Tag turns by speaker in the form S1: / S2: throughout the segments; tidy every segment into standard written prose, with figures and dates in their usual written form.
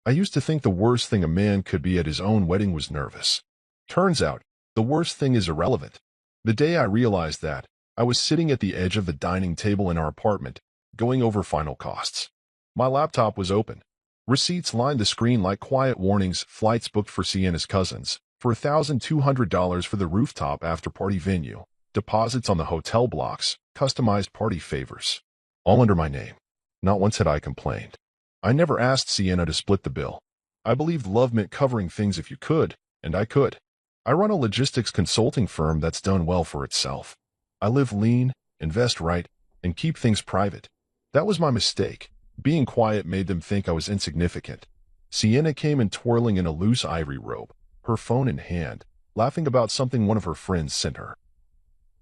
S1: I used to think the worst thing a man could be at his own wedding was nervous. Turns out, the worst thing is irrelevant. The day I realized that, I was sitting at the edge of the dining table in our apartment, going over final costs. My laptop was open. Receipts lined the screen like quiet warnings, flights booked for Sienna's cousins, for $1,200 for the rooftop after-party venue, deposits on the hotel blocks, customized party favors. All under my name. Not once had I complained. I never asked Sienna to split the bill. I believed love meant covering things if you could, and I could. I run a logistics consulting firm that's done well for itself. I live lean, invest right, and keep things private. That was my mistake. Being quiet made them think I was insignificant. Sienna came in twirling in a loose ivory robe, her phone in hand, laughing about something one of her friends sent her.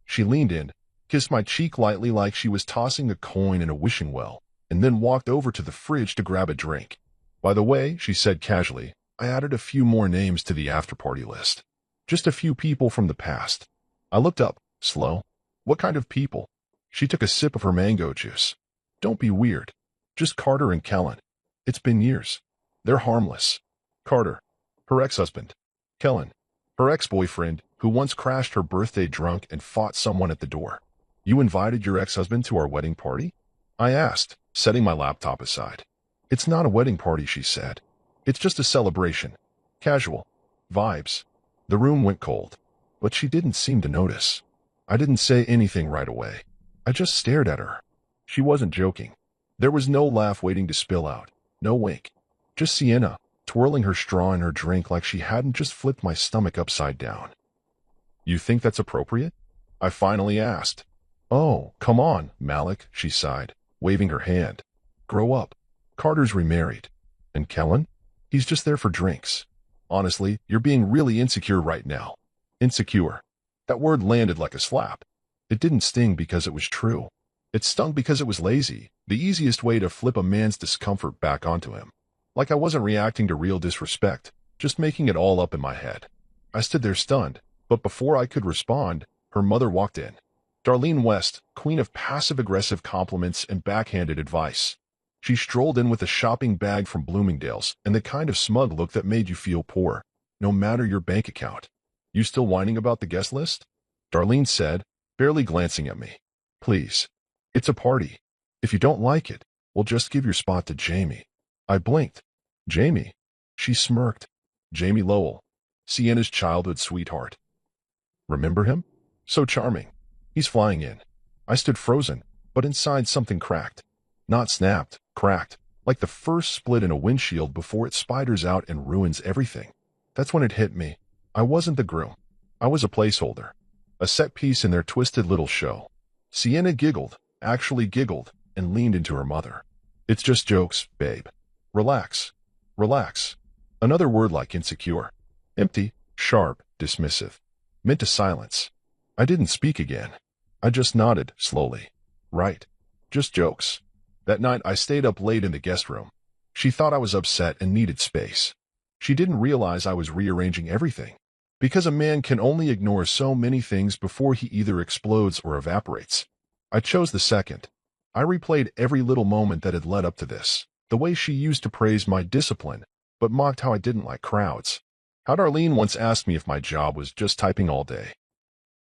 S1: She leaned in, kissed my cheek lightly like she was tossing a coin in a wishing well, and then walked over to the fridge to grab a drink. By the way, she said casually, I added a few more names to the after-party list. Just a few people from the past. I looked up, slow. What kind of people? She took a sip of her mango juice. Don't be weird. Just Carter and Kellen. It's been years. They're harmless. Carter, her ex-husband. Kellen, her ex-boyfriend, who once crashed her birthday drunk and fought someone at the door. You invited your ex-husband to our wedding party? I asked, setting my laptop aside. It's not a wedding party, she said. It's just a celebration. Casual. Vibes. The room went cold. But she didn't seem to notice. I didn't say anything right away. I just stared at her. She wasn't joking. There was no laugh waiting to spill out. No wink. Just Sienna, twirling her straw in her drink like she hadn't just flipped my stomach upside down. You think that's appropriate? I finally asked. Oh, come on, Malik, she sighed, waving her hand. Grow up. Carter's remarried. And Kellen? He's just there for drinks. Honestly, you're being really insecure right now. Insecure. That word landed like a slap. It didn't sting because it was true. It stung because it was lazy, the easiest way to flip a man's discomfort back onto him. Like I wasn't reacting to real disrespect, just making it all up in my head. I stood there stunned, but before I could respond, her mother walked in. Darlene West, queen of passive-aggressive compliments and backhanded advice. She strolled in with a shopping bag from Bloomingdale's and the kind of smug look that made you feel poor, no matter your bank account. You still whining about the guest list? Darlene said, barely glancing at me. Please. It's a party. If you don't like it, we'll just give your spot to Jamie. I blinked. Jamie? She smirked. Jamie Lowell. Sienna's childhood sweetheart. Remember him? So charming. He's flying in. I stood frozen, but inside something cracked. Not snapped, cracked, like the first split in a windshield before it spiders out and ruins everything. That's when it hit me. I wasn't the groom. I was a placeholder. A set piece in their twisted little show. Sienna giggled, actually giggled, and leaned into her mother. It's just jokes, babe. Relax. Relax. Another word like insecure. Empty, sharp, dismissive. Meant to silence. I didn't speak again. I just nodded, slowly. Right. Just jokes. That night I stayed up late in the guest room. She thought I was upset and needed space. She didn't realize I was rearranging everything. Because a man can only ignore so many things before he either explodes or evaporates. I chose the second. I replayed every little moment that had led up to this. The way she used to praise my discipline, but mocked how I didn't like crowds. How Darlene once asked me if my job was just typing all day.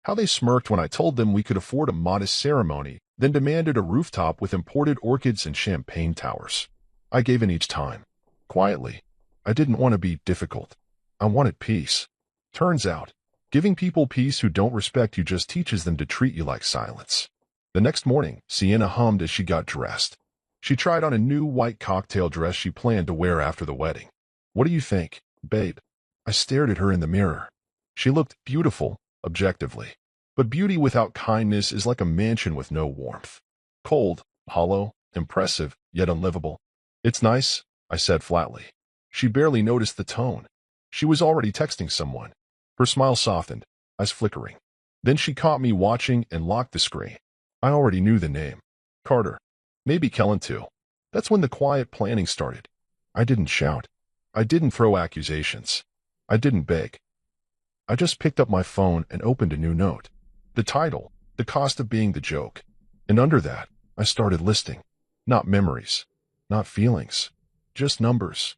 S1: How they smirked when I told them we could afford a modest ceremony, then demanded a rooftop with imported orchids and champagne towers. I gave in each time. Quietly. I didn't want to be difficult. I wanted peace. Turns out, giving people peace who don't respect you just teaches them to treat you like silence. The next morning, Sienna hummed as she got dressed. She tried on a new white cocktail dress she planned to wear after the wedding. What do you think, babe? I stared at her in the mirror. She looked beautiful, objectively. But beauty without kindness is like a mansion with no warmth. Cold, hollow, impressive, yet unlivable. It's nice, I said flatly. She barely noticed the tone. She was already texting someone. Her smile softened, eyes flickering. Then she caught me watching and locked the screen. I already knew the name. Carter. Maybe Kellen too. That's when the quiet planning started. I didn't shout. I didn't throw accusations. I didn't beg. I just picked up my phone and opened a new note. The title, The Cost of Being the Joke. And under that, I started listing. Not memories. Not feelings. Just numbers.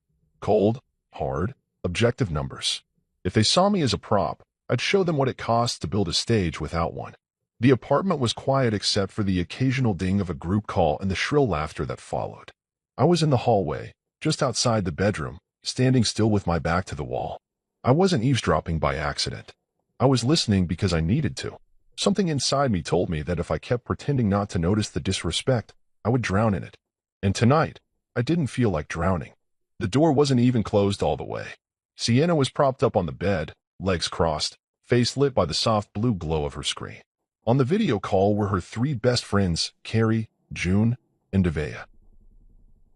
S1: Cold, hard, objective numbers. If they saw me as a prop, I'd show them what it costs to build a stage without one. The apartment was quiet except for the occasional ding of a group call and the shrill laughter that followed. I was in the hallway, just outside the bedroom, standing still with my back to the wall. I wasn't eavesdropping by accident. I was listening because I needed to. Something inside me told me that if I kept pretending not to notice the disrespect, I would drown in it. And tonight, I didn't feel like drowning. The door wasn't even closed all the way. Sienna was propped up on the bed, legs crossed, face lit by the soft blue glow of her screen. On the video call were her three best friends, Carrie, June, and Devea.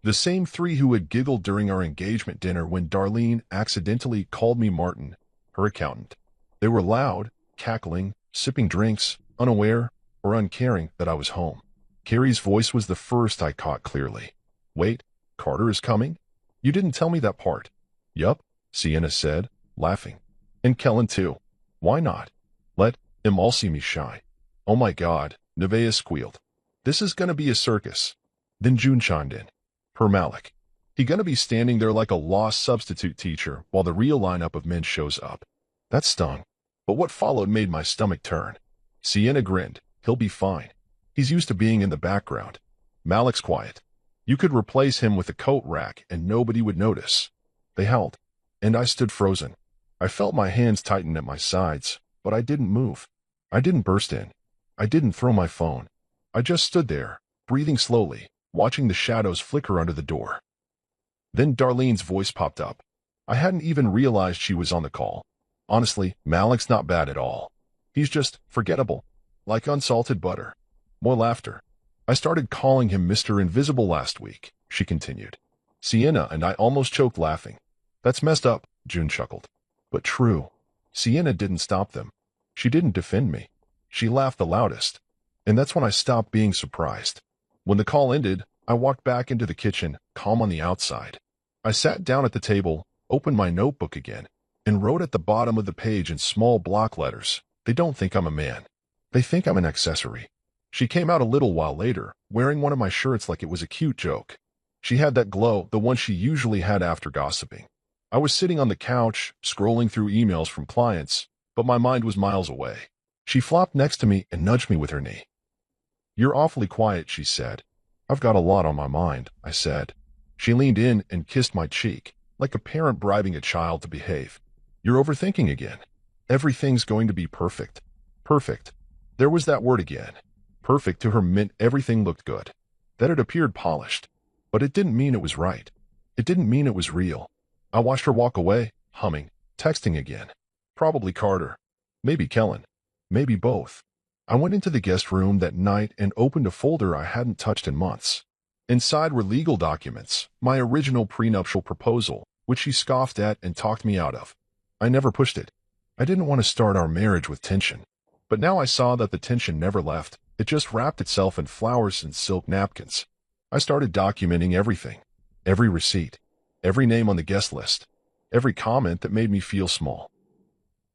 S1: The same three who had giggled during our engagement dinner when Darlene accidentally called me Martin, her accountant. They were loud, cackling, sipping drinks, unaware or uncaring that I was home. Carrie's voice was the first I caught clearly. "Wait, Carter is coming? You didn't tell me that part." "Yup," Sienna said, laughing. "And Kellen too. Why not? Let him all see me shine." "Oh my God," Nevaeh squealed. "This is gonna be a circus." Then June chimed in. "Per Malik. He gonna be standing there like a lost substitute teacher while the real lineup of men shows up." That stung. But what followed made my stomach turn. Sienna grinned. "He'll be fine. He's used to being in the background. Malik's quiet. You could replace him with a coat rack and nobody would notice." They howled, and I stood frozen. I felt my hands tighten at my sides, but I didn't move. I didn't burst in. I didn't throw my phone. I just stood there, breathing slowly, watching the shadows flicker under the door. Then Darlene's voice popped up. I hadn't even realized she was on the call. "Honestly, Malik's not bad at all. He's just forgettable, like unsalted butter." More laughter. "I started calling him Mr. Invisible last week," she continued. Sienna and I almost choked laughing. "That's messed up," June chuckled. "But true." Sienna didn't stop them. She didn't defend me. She laughed the loudest. And that's when I stopped being surprised. When the call ended, I walked back into the kitchen, calm on the outside. I sat down at the table, opened my notebook again, and wrote at the bottom of the page in small block letters, "They don't think I'm a man. They think I'm an accessory." She came out a little while later, wearing one of my shirts like it was a cute joke. She had that glow, the one she usually had after gossiping. I was sitting on the couch, scrolling through emails from clients, but my mind was miles away. She flopped next to me and nudged me with her knee. "You're awfully quiet," she said. "I've got a lot on my mind," I said. She leaned in and kissed my cheek, like a parent bribing a child to behave. "You're overthinking again. Everything's going to be perfect." Perfect. There was that word again. Perfect to her meant everything looked good, that it appeared polished. But it didn't mean it was right. It didn't mean it was real. I watched her walk away, humming, texting again. Probably Carter. Maybe Kellen. Maybe both. I went into the guest room that night and opened a folder I hadn't touched in months. Inside were legal documents, my original prenuptial proposal, which she scoffed at and talked me out of. I never pushed it. I didn't want to start our marriage with tension. But now I saw that the tension never left. It just wrapped itself in flowers and silk napkins. I started documenting everything. Every receipt. Every name on the guest list. Every comment that made me feel small.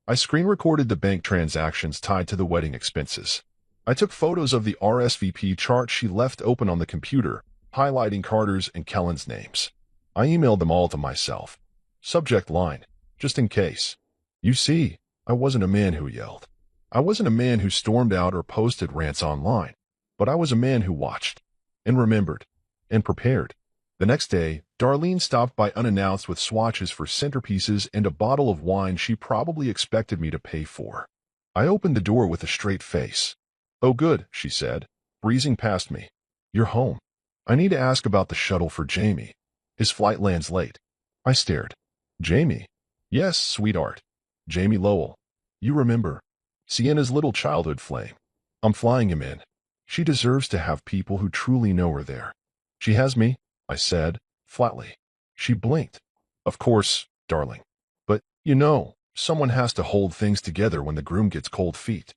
S1: I screen recorded the bank transactions tied to the wedding expenses. I took photos of the RSVP chart she left open on the computer, highlighting Carter's and Kellen's names. I emailed them all to myself. Subject line, just in case. You see, I wasn't a man who yelled. I wasn't a man who stormed out or posted rants online, but I was a man who watched, and remembered, and prepared. The next day, Darlene stopped by unannounced with swatches for centerpieces and a bottle of wine she probably expected me to pay for. I opened the door with a straight face. "Oh good," she said, breezing past me. "You're home. I need to ask about the shuttle for Jamie. His flight lands late." I stared. "Jamie?" "Yes, sweetheart. Jamie Lowell. You remember. Sienna's little childhood flame. I'm flying him in. She deserves to have people who truly know her there." "She has me," I said, flatly. She blinked. "Of course, darling. But, you know, someone has to hold things together when the groom gets cold feet."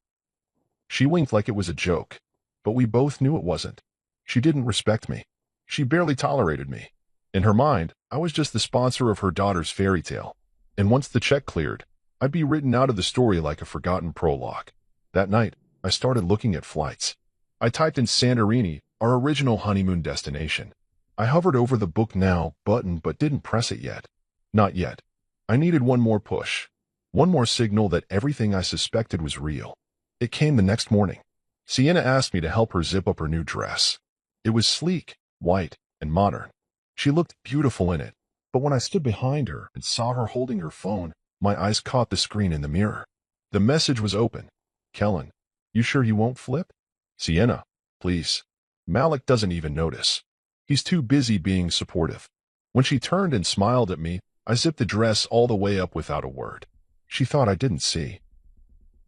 S1: She winked like it was a joke, but we both knew it wasn't. She didn't respect me. She barely tolerated me. In her mind, I was just the sponsor of her daughter's fairy tale. And once the check cleared, I'd be written out of the story like a forgotten prologue. That night, I started looking at flights. I typed in Santorini, our original honeymoon destination. I hovered over the Book Now button but didn't press it yet. Not yet. I needed one more push. One more signal that everything I suspected was real. It came the next morning. Sienna asked me to help her zip up her new dress. It was sleek, white, and modern. She looked beautiful in it, but when I stood behind her and saw her holding her phone, my eyes caught the screen in the mirror. The message was open. Kellen, you sure you won't flip? Sienna, please. Malik doesn't even notice. He's too busy being supportive. When she turned and smiled at me, I zipped the dress all the way up without a word. She thought I didn't see.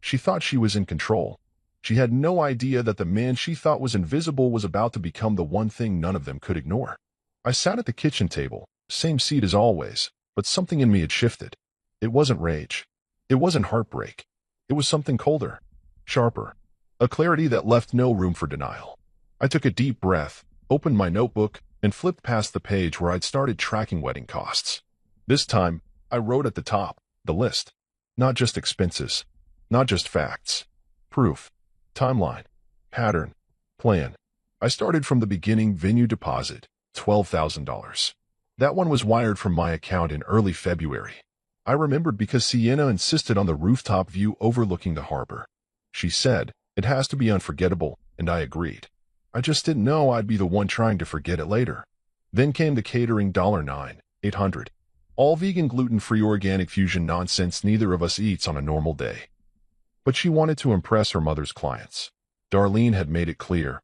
S1: She thought she was in control. She had no idea that the man she thought was invisible was about to become the one thing none of them could ignore. I sat at the kitchen table, same seat as always, but something in me had shifted. It wasn't rage. It wasn't heartbreak. It was something colder, sharper, a clarity that left no room for denial. I took a deep breath, opened my notebook, and flipped past the page where I'd started tracking wedding costs. This time, I wrote at the top, the list. Not just expenses, not just facts. Proof, timeline, pattern, plan. I started from the beginning. Venue deposit, $12,000. That one was wired from my account in early February. I remembered because Sienna insisted on the rooftop view overlooking the harbor. She said, it has to be unforgettable, and I agreed. I just didn't know I'd be the one trying to forget it later. Then came the catering, $9,800. All vegan, gluten-free, organic fusion nonsense neither of us eats on a normal day. But she wanted to impress her mother's clients. Darlene had made it clear.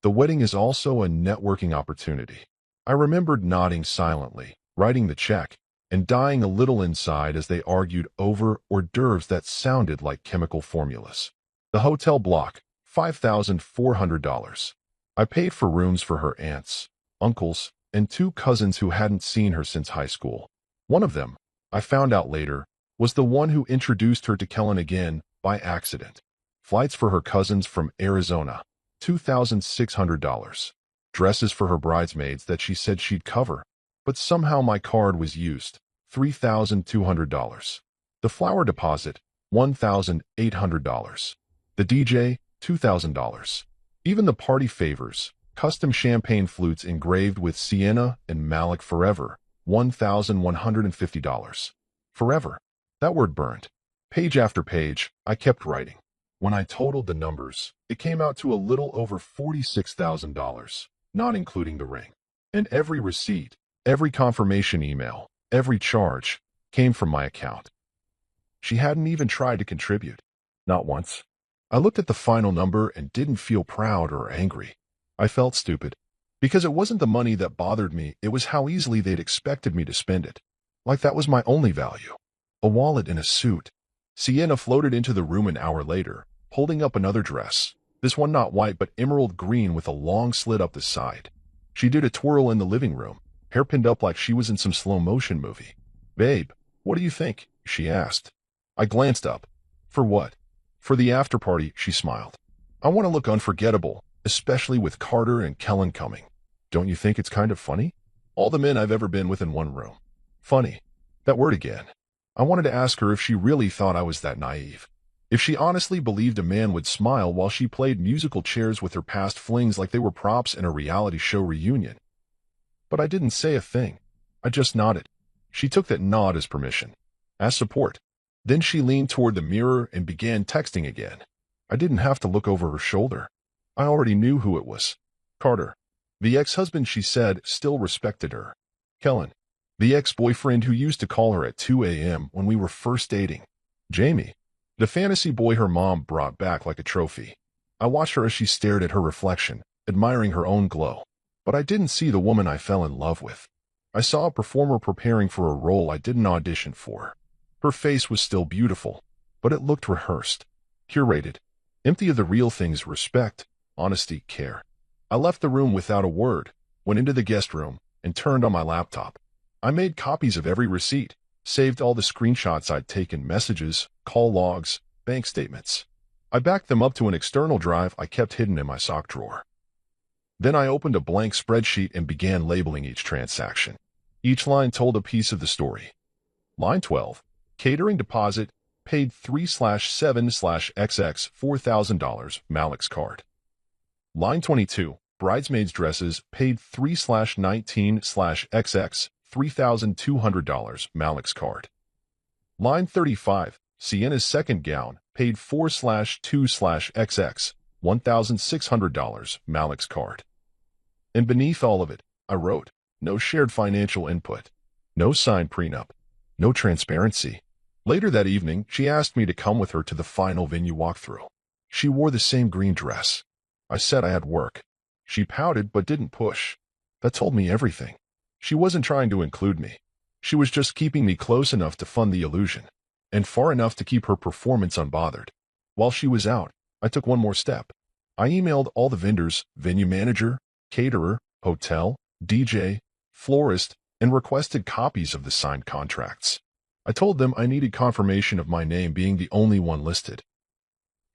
S1: The wedding is also a networking opportunity. I remembered nodding silently, writing the check, and dying a little inside as they argued over hors d'oeuvres that sounded like chemical formulas. The hotel block, $5,400. I paid for rooms for her aunts, uncles, and two cousins who hadn't seen her since high school. One of them, I found out later, was the one who introduced her to Kellen again by accident. Flights for her cousins from Arizona, $2,600. Dresses for her bridesmaids that she said she'd cover, but somehow my card was used, $3,200. The flower deposit, $1,800. The DJ, $2,000. Even the party favors, custom champagne flutes engraved with Sienna and Malik forever, $1,150. Forever. That word burned. Page after page, I kept writing. When I totaled the numbers, it came out to a little over $46,000, not including the ring. And every receipt, every confirmation email, every charge came from my account. She hadn't even tried to contribute. Not once. I looked at the final number and didn't feel proud or angry. I felt stupid. Because it wasn't the money that bothered me, it was how easily they'd expected me to spend it. Like that was my only value. A wallet and a suit. Sienna floated into the room an hour later, holding up another dress. This one not white but emerald green with a long slit up the side. She did a twirl in the living room, hair pinned up like she was in some slow-motion movie. Babe, what do you think? She asked. I glanced up. For what? For the after-party, she smiled. I want to look unforgettable, especially with Carter and Kellen coming. Don't you think it's kind of funny? All the men I've ever been with in one room. Funny. That word again. I wanted to ask her if she really thought I was that naive. If she honestly believed a man would smile while she played musical chairs with her past flings like they were props in a reality show reunion. But I didn't say a thing. I just nodded. She took that nod as permission, as support. Then she leaned toward the mirror and began texting again. I didn't have to look over her shoulder. I already knew who it was. Carter. The ex-husband, she said, still respected her. Kellen. The ex-boyfriend who used to call her at 2 a.m. when we were first dating. Jamie. The fantasy boy her mom brought back like a trophy. I watched her as she stared at her reflection, admiring her own glow. But I didn't see the woman I fell in love with. I saw a performer preparing for a role I didn't audition for. Her face was still beautiful, but it looked rehearsed, curated, empty of the real things: respect, honesty, care. I left the room without a word, went into the guest room, and turned on my laptop. I made copies of every receipt, saved all the screenshots I'd taken, messages, call logs, bank statements. I backed them up to an external drive I kept hidden in my sock drawer. Then I opened a blank spreadsheet and began labeling each transaction. Each line told a piece of the story. Line 12, catering deposit, paid 3/7/XX $4,000, Malik's card. Line 22, bridesmaids dresses, paid 3/19/XX $3,200, Malik's card. Line 35, Sienna's second gown, paid 4/2/XX, $1,600, Malik's card. And beneath all of it, I wrote, no shared financial input, no signed prenup, no transparency. Later that evening, she asked me to come with her to the final venue walkthrough. She wore the same green dress. I said I had work. She pouted but didn't push. That told me everything. She wasn't trying to include me. She was just keeping me close enough to fund the illusion, and far enough to keep her performance unbothered. While she was out, I took one more step. I emailed all the vendors, venue manager, caterer, hotel, DJ, florist, and requested copies of the signed contracts. I told them I needed confirmation of my name being the only one listed.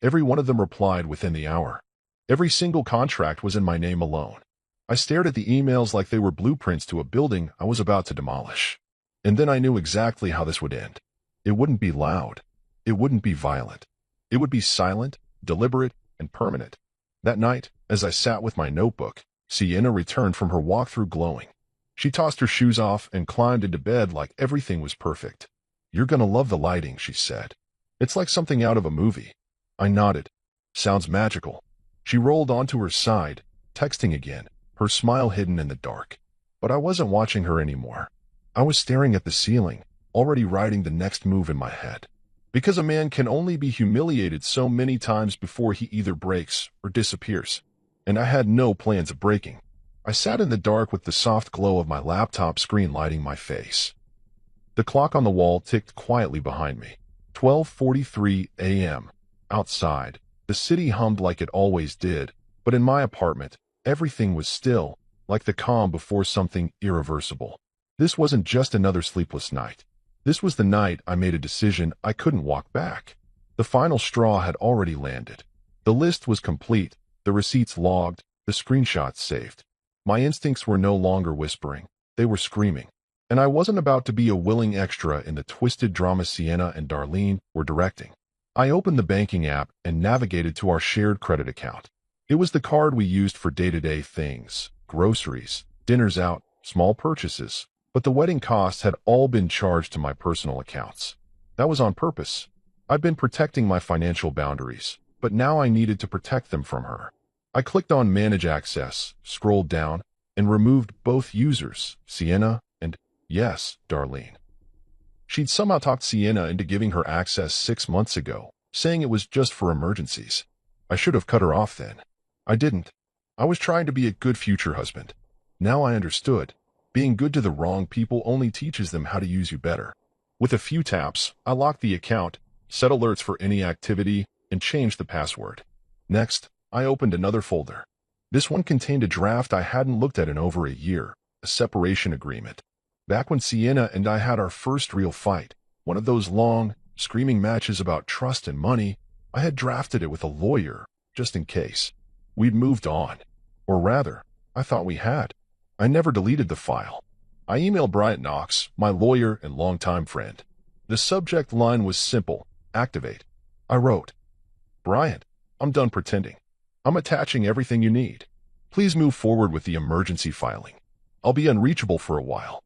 S1: Every one of them replied within the hour. Every single contract was in my name alone. I stared at the emails like they were blueprints to a building I was about to demolish. And then I knew exactly how this would end. It wouldn't be loud. It wouldn't be violent. It would be silent, deliberate, and permanent. That night, as I sat with my notebook, Sienna returned from her walkthrough glowing. She tossed her shoes off and climbed into bed like everything was perfect. You're gonna love the lighting, she said. It's like something out of a movie. I nodded. Sounds magical. She rolled onto her side, texting again, her smile hidden in the dark. But I wasn't watching her anymore. I was staring at the ceiling, already writing the next move in my head. Because a man can only be humiliated so many times before he either breaks or disappears. And I had no plans of breaking. I sat in the dark with the soft glow of my laptop screen lighting my face. The clock on the wall ticked quietly behind me. 12:43 a.m. Outside, the city hummed like it always did, but in my apartment, everything was still, like the calm before something irreversible. This wasn't just another sleepless night. This was the night I made a decision I couldn't walk back. The final straw had already landed. The list was complete, the receipts logged, the screenshots saved. My instincts were no longer whispering. They were screaming. And I wasn't about to be a willing extra in the twisted drama Sienna and Darlene were directing. I opened the banking app and navigated to our shared credit account. It was the card we used for day-to-day things, groceries, dinners out, small purchases, but the wedding costs had all been charged to my personal accounts. That was on purpose. I'd been protecting my financial boundaries, but now I needed to protect them from her. I clicked on Manage Access, scrolled down, and removed both users, Sienna and, yes, Darlene. She'd somehow talked Sienna into giving her access 6 months ago, saying it was just for emergencies. I should have cut her off then. I didn't. I was trying to be a good future husband. Now I understood. Being good to the wrong people only teaches them how to use you better. With a few taps, I locked the account, set alerts for any activity, and changed the password. Next, I opened another folder. This one contained a draft I hadn't looked at in over a year, a separation agreement. Back when Sienna and I had our first real fight, one of those long, screaming matches about trust and money, I had drafted it with a lawyer, just in case. We'd moved on. Or rather, I thought we had. I never deleted the file. I emailed Bryant Knox, my lawyer and longtime friend. The subject line was simple, activate. I wrote, Bryant, I'm done pretending. I'm attaching everything you need. Please move forward with the emergency filing. I'll be unreachable for a while.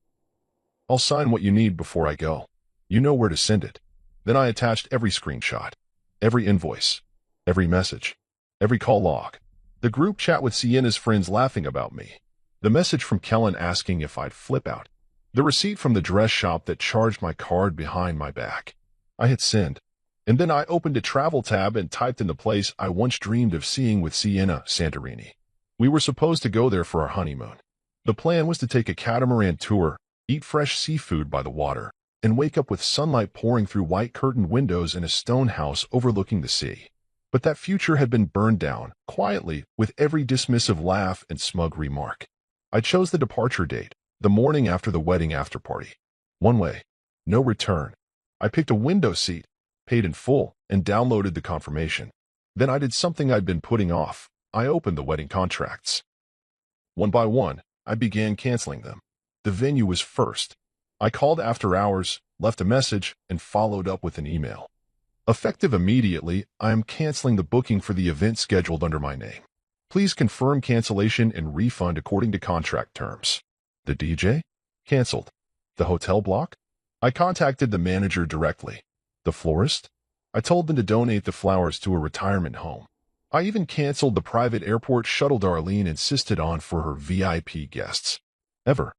S1: I'll sign what you need before I go. You know where to send it. Then I attached every screenshot, every invoice, every message, every call log. The group chat with Sienna's friends laughing about me. The message from Kellen asking if I'd flip out. The receipt from the dress shop that charged my card behind my back. I hit send. And then I opened a travel tab and typed in the place I once dreamed of seeing with Sienna, Santorini. We were supposed to go there for our honeymoon. The plan was to take a catamaran tour, eat fresh seafood by the water, and wake up with sunlight pouring through white curtained windows in a stone house overlooking the sea. But that future had been burned down, quietly, with every dismissive laugh and smug remark. I chose the departure date, the morning after the wedding after-party. One way, no return. I picked a window seat, paid in full, and downloaded the confirmation. Then I did something I'd been putting off. I opened the wedding contracts. One by one, I began canceling them. The venue was first. I called after hours, left a message, and followed up with an email. Effective immediately, I am canceling the booking for the event scheduled under my name. Please confirm cancellation and refund according to contract terms. The DJ? Canceled. The hotel block? I contacted the manager directly. The florist? I told them to donate the flowers to a retirement home. I even canceled the private airport shuttle Darlene insisted on for her VIP guests. Ever.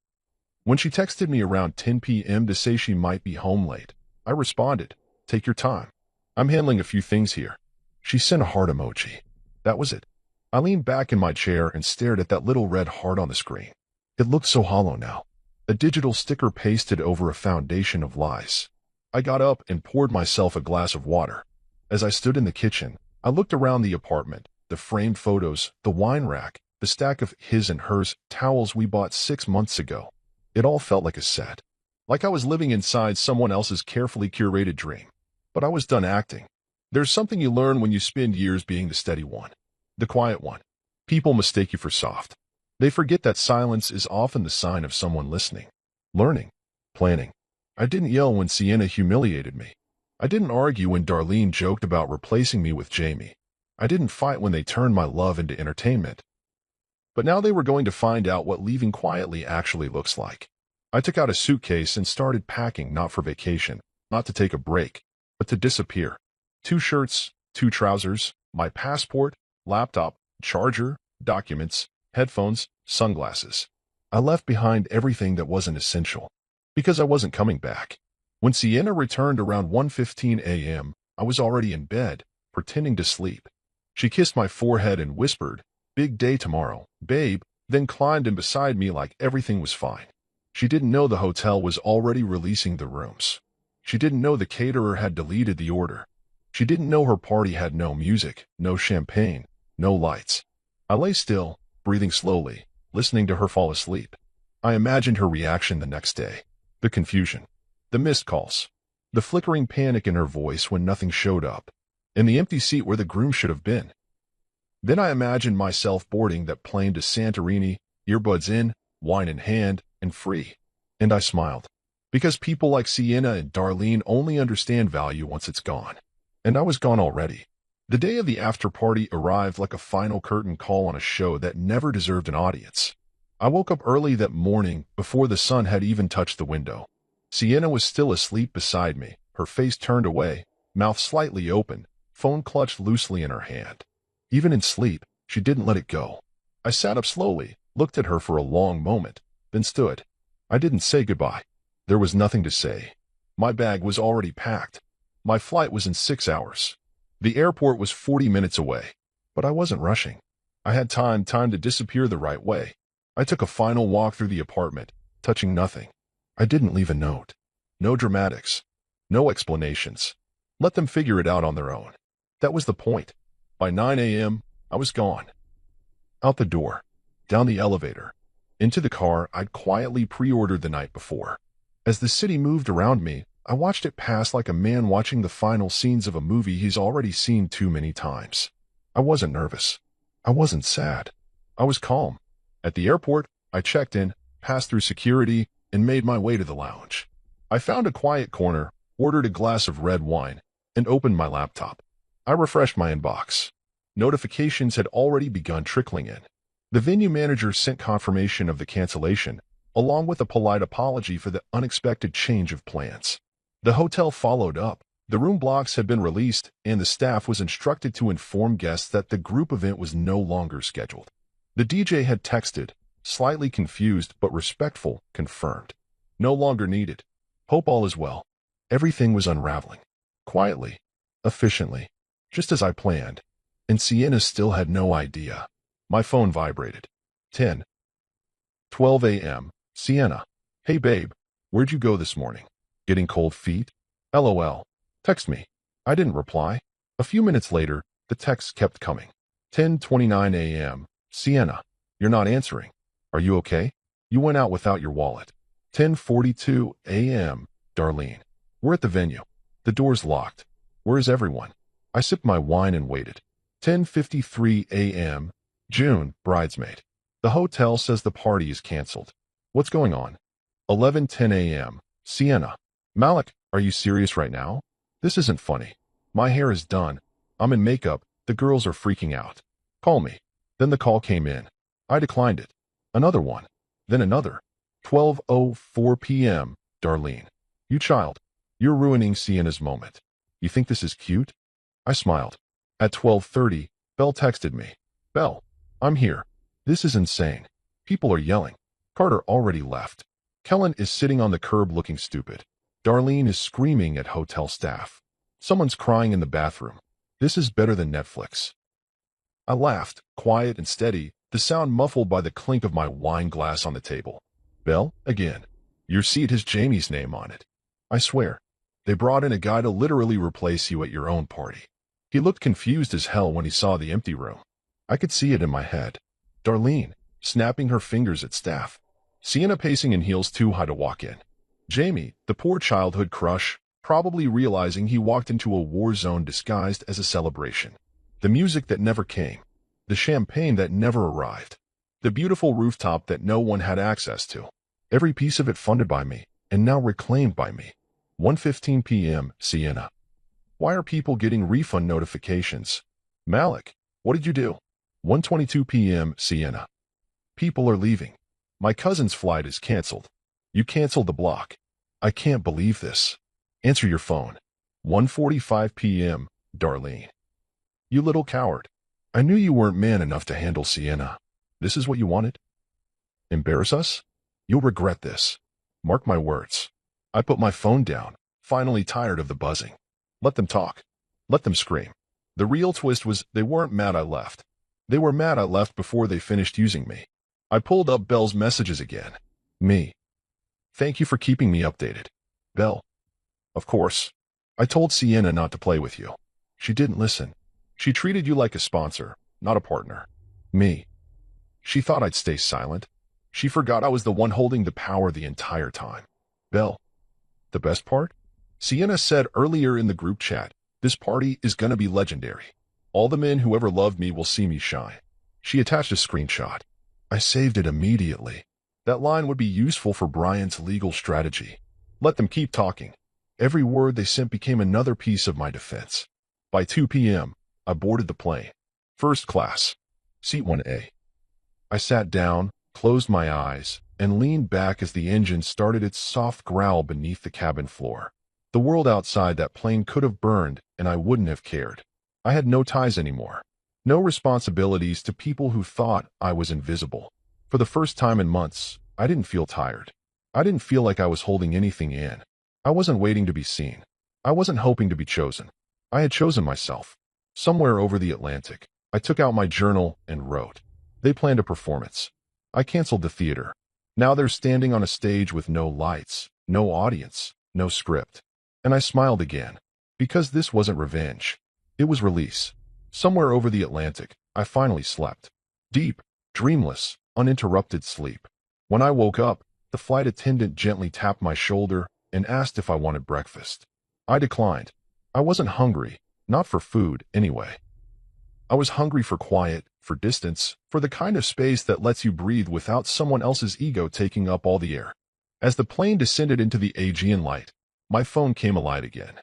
S1: When she texted me around 10 p.m. to say she might be home late, I responded, "Take your time. I'm handling a few things here." She sent a heart emoji. That was it. I leaned back in my chair and stared at that little red heart on the screen. It looked so hollow now. A digital sticker pasted over a foundation of lies. I got up and poured myself a glass of water. As I stood in the kitchen, I looked around the apartment, the framed photos, the wine rack, the stack of his and hers towels we bought 6 months ago. It all felt like a set. Like I was living inside someone else's carefully curated dream. But I was done acting. There's something you learn when you spend years being the steady one. The quiet one. People mistake you for soft. They forget that silence is often the sign of someone listening, learning, planning. I didn't yell when Sienna humiliated me. I didn't argue when Darlene joked about replacing me with Jamie. I didn't fight when they turned my love into entertainment. But now they were going to find out what leaving quietly actually looks like. I took out a suitcase and started packing, not for vacation, not to take a break, but to disappear. 2 shirts, 2 trousers, my passport, laptop, charger, documents, headphones, sunglasses. I left behind everything that wasn't essential, because I wasn't coming back. When Sienna returned around 1:15 a.m., I was already in bed, pretending to sleep. She kissed my forehead and whispered, "Big day tomorrow, babe," then climbed in beside me like everything was fine. She didn't know the hotel was already releasing the rooms. She didn't know the caterer had deleted the order. She didn't know her party had no music, no champagne, no lights. I lay still, breathing slowly, listening to her fall asleep. I imagined her reaction the next day. The confusion. The missed calls. The flickering panic in her voice when nothing showed up. In the empty seat where the groom should have been. Then I imagined myself boarding that plane to Santorini, earbuds in, wine in hand, and free. And I smiled. Because people like Sienna and Darlene only understand value once it's gone. And I was gone already. The day of the after-party arrived like a final curtain call on a show that never deserved an audience. I woke up early that morning before the sun had even touched the window. Sienna was still asleep beside me, her face turned away, mouth slightly open, phone clutched loosely in her hand. Even in sleep, she didn't let it go. I sat up slowly, looked at her for a long moment, then stood. I didn't say goodbye. There was nothing to say. My bag was already packed. My flight was in 6 hours. The airport was 40 minutes away. But I wasn't rushing. I had time to disappear the right way. I took a final walk through the apartment, touching nothing. I didn't leave a note. No dramatics. No explanations. Let them figure it out on their own. That was the point. By 9 a.m., I was gone. Out the door. Down the elevator. Into the car I'd quietly pre-ordered the night before. As the city moved around me, I watched it pass like a man watching the final scenes of a movie he's already seen too many times. I wasn't nervous. I wasn't sad. I was calm. At the airport, I checked in, passed through security, and made my way to the lounge. I found a quiet corner, ordered a glass of red wine, and opened my laptop. I refreshed my inbox. Notifications had already begun trickling in. The venue manager sent confirmation of the cancellation, along with a polite apology for the unexpected change of plans. The hotel followed up. The room blocks had been released, and the staff was instructed to inform guests that the group event was no longer scheduled. The DJ had texted, slightly confused but respectful, confirmed. No longer needed. Hope all is well. Everything was unraveling. Quietly. Efficiently. Just as I planned. And Sienna still had no idea. My phone vibrated. 10:12 a.m. Sienna. Hey babe, where'd you go this morning? Getting cold feet? LOL. Text me. I didn't reply. A few minutes later, the texts kept coming. 10:29 a.m. Sienna. You're not answering. Are you okay? You went out without your wallet. 10:42 a.m. Darlene. We're at the venue. The door's locked. Where is everyone? I sipped my wine and waited. 10:53 a.m. June, bridesmaid. The hotel says the party is canceled. What's going on? 11:10 a.m. Sienna. Malik, are you serious right now? This isn't funny. My hair is done. I'm in makeup. The girls are freaking out. Call me. Then the call came in. I declined it. Another one. Then another. 12:04 p.m. Darlene. You child. You're ruining Sienna's moment. You think this is cute? I smiled. At 12:30, Belle texted me. Belle, I'm here. This is insane. People are yelling. Carter already left. Kellen is sitting on the curb looking stupid. Darlene is screaming at hotel staff. Someone's crying in the bathroom. This is better than Netflix. I laughed, quiet and steady, the sound muffled by the clink of my wine glass on the table. Belle, again. Your seat has Jamie's name on it. I swear. They brought in a guy to literally replace you at your own party. He looked confused as hell when he saw the empty room. I could see it in my head. Darlene, snapping her fingers at staff. Sienna pacing in heels too high to walk in. Jamie, the poor childhood crush, probably realizing he walked into a war zone disguised as a celebration. The music that never came. The champagne that never arrived. The beautiful rooftop that no one had access to. Every piece of it funded by me, and now reclaimed by me. 1:15 p.m., Sienna. Why are people getting refund notifications? Malik, what did you do? 1:22 p.m., Sienna. People are leaving. My cousin's flight is canceled. You canceled the block. I can't believe this. Answer your phone. 1:45 p.m., Darlene. You little coward. I knew you weren't man enough to handle Sienna. This is what you wanted? Embarrass us? You'll regret this. Mark my words. I put my phone down, finally tired of the buzzing. Let them talk. Let them scream. The real twist was they weren't mad I left. They were mad I left before they finished using me. I pulled up Belle's messages again. Me. Thank you for keeping me updated. Belle. Of course. I told Sienna not to play with you. She didn't listen. She treated you like a sponsor, not a partner. Me. She thought I'd stay silent. She forgot I was the one holding the power the entire time. Belle. The best part? Sienna said earlier in the group chat, this party is gonna be legendary. All the men who ever loved me will see me shine. She attached a screenshot. I saved it immediately. That line would be useful for Brian's legal strategy. Let them keep talking. Every word they sent became another piece of my defense. By 2 p.m., I boarded the plane. First class. Seat 1A. I sat down, closed my eyes, and leaned back as the engine started its soft growl beneath the cabin floor. The world outside that plane could have burned, and I wouldn't have cared. I had no ties anymore. No responsibilities to people who thought I was invisible. For the first time in months, I didn't feel tired. I didn't feel like I was holding anything in. I wasn't waiting to be seen. I wasn't hoping to be chosen. I had chosen myself. Somewhere over the Atlantic, I took out my journal and wrote. They planned a performance. I canceled the theater. Now they're standing on a stage with no lights, no audience, no script. And I smiled again. Because this wasn't revenge. It was release. Somewhere over the Atlantic, I finally slept. Deep, dreamless, uninterrupted sleep. When I woke up, the flight attendant gently tapped my shoulder and asked if I wanted breakfast. I declined. I wasn't hungry, not for food, anyway. I was hungry for quiet, for distance, for the kind of space that lets you breathe without someone else's ego taking up all the air. As the plane descended into the Aegean light, my phone came alive again.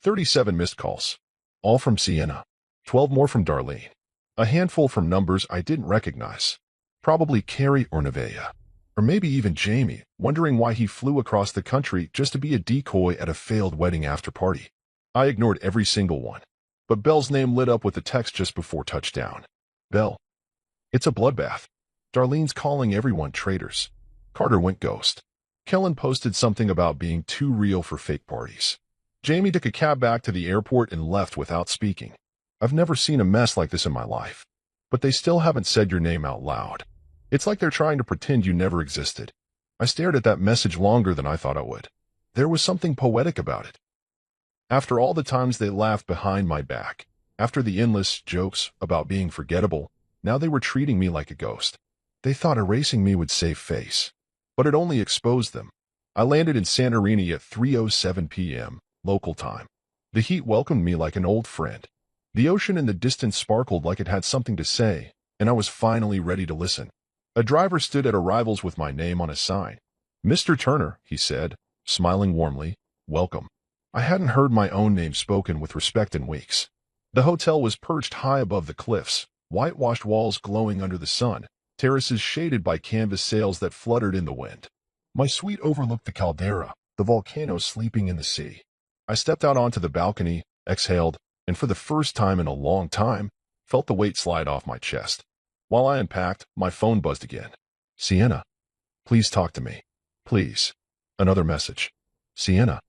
S1: 37 missed calls. All from Sienna. 12 more from Darlene. A handful from numbers I didn't recognize. Probably Carrie or Nevaeh. Or maybe even Jamie, wondering why he flew across the country just to be a decoy at a failed wedding after-party. I ignored every single one. But Belle's name lit up with a text just before touchdown. Belle. It's a bloodbath. Darlene's calling everyone traitors. Carter went ghost. Kellen posted something about being too real for fake parties. Jamie took a cab back to the airport and left without speaking. I've never seen a mess like this in my life. But they still haven't said your name out loud. It's like they're trying to pretend you never existed. I stared at that message longer than I thought I would. There was something poetic about it. After all the times they laughed behind my back, after the endless jokes about being forgettable, now they were treating me like a ghost. They thought erasing me would save face. But it only exposed them. I landed in Santorini at 3:07 p.m., local time. The heat welcomed me like an old friend. The ocean in the distance sparkled like it had something to say, and I was finally ready to listen. A driver stood at arrivals with my name on a sign. Mr. Turner, he said, smiling warmly, welcome. I hadn't heard my own name spoken with respect in weeks. The hotel was perched high above the cliffs, whitewashed walls glowing under the sun, terraces shaded by canvas sails that fluttered in the wind. My suite overlooked the caldera, the volcano sleeping in the sea. I stepped out onto the balcony, exhaled, and for the first time in a long time, felt the weight slide off my chest. While I unpacked, my phone buzzed again. Sienna, please talk to me. Please. Another message. Sienna,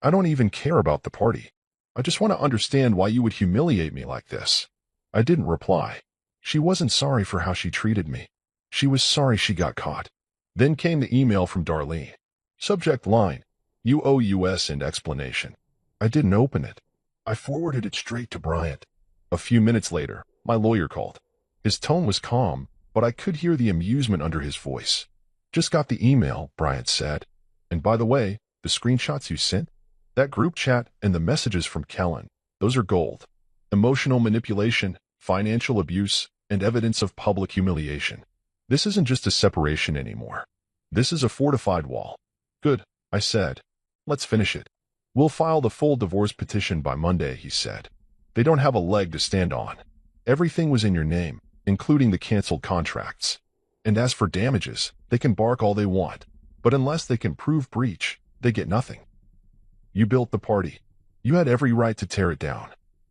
S1: I don't even care about the party. I just want to understand why you would humiliate me like this. I didn't reply. She wasn't sorry for how she treated me. She was sorry she got caught. Then came the email from Darlene. Subject line, UOUS and explanation. I didn't open it. I forwarded it straight to Bryant. A few minutes later, my lawyer called. His tone was calm, but I could hear the amusement under his voice. Just got the email, Bryant said. And by the way, the screenshots you sent? That group chat and the messages from Kellen, those are gold. Emotional manipulation, financial abuse, and evidence of public humiliation. This isn't just a separation anymore. This is a fortified wall. Good, I said. Let's finish it. We'll file the full divorce petition by Monday, he said. They don't have a leg to stand on. Everything was in your name, including the canceled contracts. And as for damages, they can bark all they want. But unless they can prove breach, they get nothing. You built the party. You had every right to tear it down.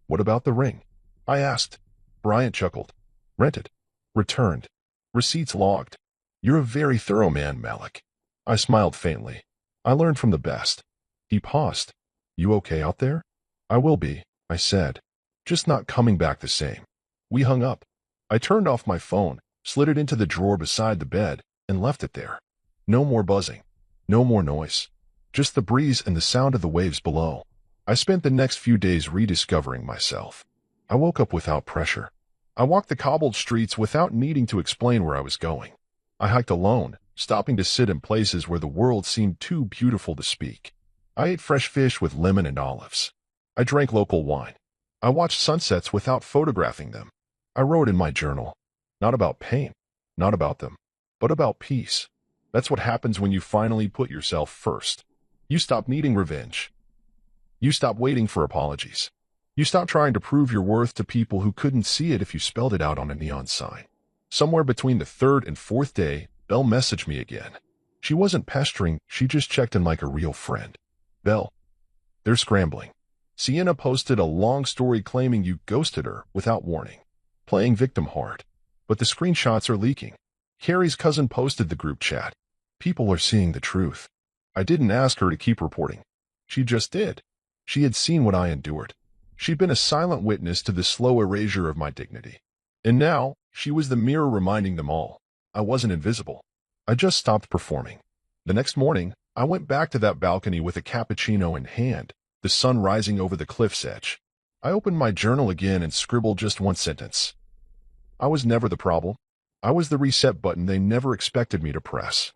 S1: What about the ring? I asked. Bryant chuckled. Rented. Returned. Receipts logged. You're a very thorough man, Malik. I smiled faintly. I learned from the best. He paused. You okay out there? I will be, I said. Just not coming back the same. We hung up. I turned off my phone, slid it into the drawer beside the bed, and left it there. No more buzzing. No more noise. Just the breeze and the sound of the waves below. I spent the next few days rediscovering myself. I woke up without pressure. I walked the cobbled streets without needing to explain where I was going. I hiked alone, stopping to sit in places where the world seemed too beautiful to speak. I ate fresh fish with lemon and olives. I drank local wine. I watched sunsets without photographing them. I wrote in my journal, not about pain, not about them, but about peace. That's what happens when you finally put yourself first. You stop needing revenge. You stop waiting for apologies. You stop trying to prove your worth to people who couldn't see it if you spelled it out on a neon sign. Somewhere between the third and fourth day, Belle messaged me again. She wasn't pestering, she just checked in like a real friend. Belle, they're scrambling. Sienna posted a long story claiming you ghosted her without warning, playing victim hard. But the screenshots are leaking. Carrie's cousin posted the group chat. People are seeing the truth. I didn't ask her to keep reporting. She just did. She had seen what I endured. She'd been a silent witness to the slow erasure of my dignity. And now, she was the mirror reminding them all. I wasn't invisible. I just stopped performing. The next morning, I went back to that balcony with a cappuccino in hand, the sun rising over the cliff's edge. I opened my journal again and scribbled just one sentence. I was never the problem. I was the reset button they never expected me to press.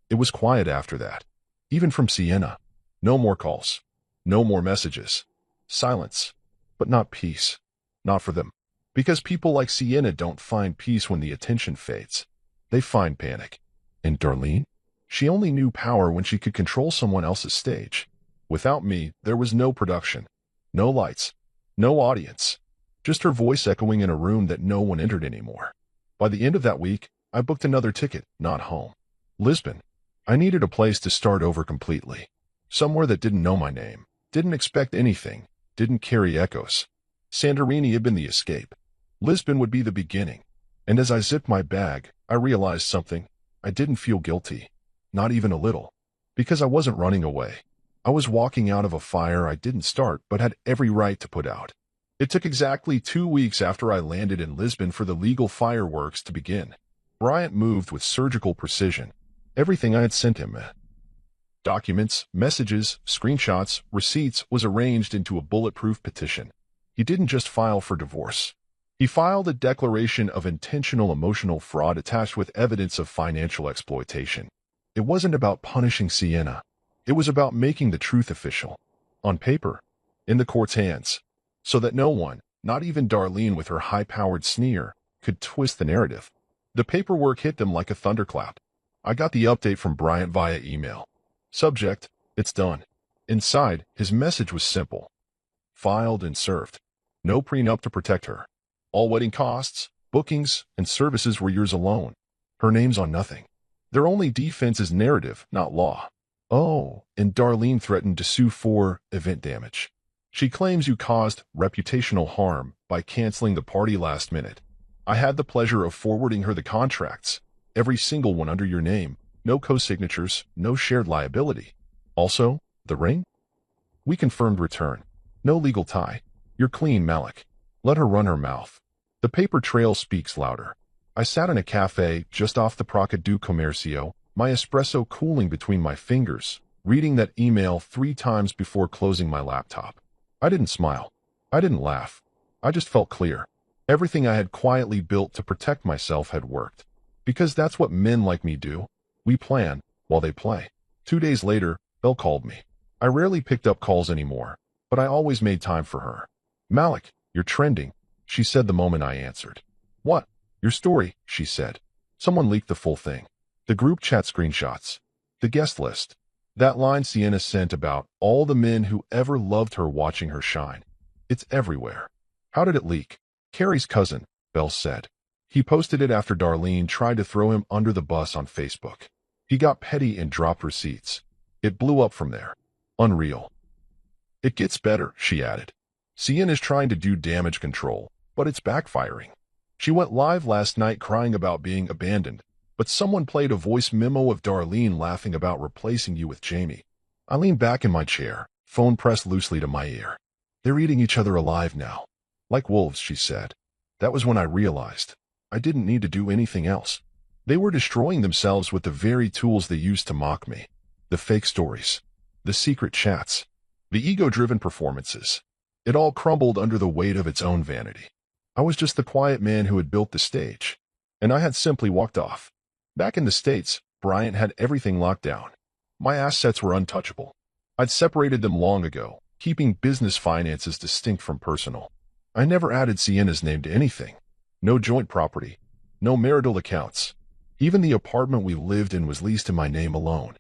S1: It was quiet after that, even from Sienna. No more calls. No more messages. Silence. But not peace. Not for them. Because people like Sienna don't find peace when the attention fades. They find panic. And Darlene? She only knew power when she could control someone else's stage. Without me, there was no production. No lights. No audience. Just her voice echoing in a room that no one entered anymore. By the end of that week, I booked another ticket, not home. Lisbon. I needed a place to start over completely. Somewhere that didn't know my name, didn't expect anything, didn't carry echoes. Santorini had been the escape. Lisbon would be the beginning. And as I zipped my bag, I realized something. I didn't feel guilty. Not even a little. Because I wasn't running away. I was walking out of a fire I didn't start but had every right to put out. It took exactly 2 weeks after I landed in Lisbon for the legal fireworks to begin. Bryant moved with surgical precision. Everything I had sent him, documents, messages, screenshots, receipts, was arranged into a bulletproof petition. He didn't just file for divorce. He filed a declaration of intentional emotional fraud attached with evidence of financial exploitation. It wasn't about punishing Sienna. It was about making the truth official. On paper. In the court's hands. So that no one, not even Darlene with her high-powered sneer, could twist the narrative. The paperwork hit them like a thunderclap. I got the update from Bryant via email. Subject, it's done. Inside, his message was simple. Filed and served. No prenup to protect her. All wedding costs, bookings, and services were yours alone. Her name's on nothing. Their only defense is narrative, not law. Oh, and Darlene threatened to sue for event damage. She claims you caused reputational harm by canceling the party last minute. I had the pleasure of forwarding her the contracts, every single one under your name, no co-signatures, no shared liability. Also, the ring? We confirmed return. No legal tie. You're clean, Malik. Let her run her mouth. The paper trail speaks louder. I sat in a cafe just off the Praca do Comercio, my espresso cooling between my fingers, reading that email 3 times before closing my laptop. I didn't smile. I didn't laugh. I just felt clear. Everything I had quietly built to protect myself had worked. Because that's what men like me do. We plan while they play. 2 days later, Belle called me. I rarely picked up calls anymore, but I always made time for her. Malik, you're trending, she said the moment I answered. What? Your story, she said. Someone leaked the full thing. The group chat screenshots. The guest list. That line Sienna sent about all the men who ever loved her watching her shine. It's everywhere. How did it leak? Carrie's cousin, Belle said. He posted it after Darlene tried to throw him under the bus on Facebook. He got petty and dropped receipts. It blew up from there. Unreal. It gets better, she added. Sienna's trying to do damage control, but it's backfiring. She went live last night crying about being abandoned, but someone played a voice memo of Darlene laughing about replacing you with Jamie. I leaned back in my chair, phone pressed loosely to my ear. They're eating each other alive now. Like wolves, she said. That was when I realized I didn't need to do anything else. They were destroying themselves with the very tools they used to mock me. The fake stories. The secret chats. The ego-driven performances. It all crumbled under the weight of its own vanity. I was just the quiet man who had built the stage, and I had simply walked off. Back in the States, Bryant had everything locked down. My assets were untouchable. I'd separated them long ago, keeping business finances distinct from personal. I never added Sienna's name to anything. No joint property. No marital accounts. Even the apartment we lived in was leased in my name alone.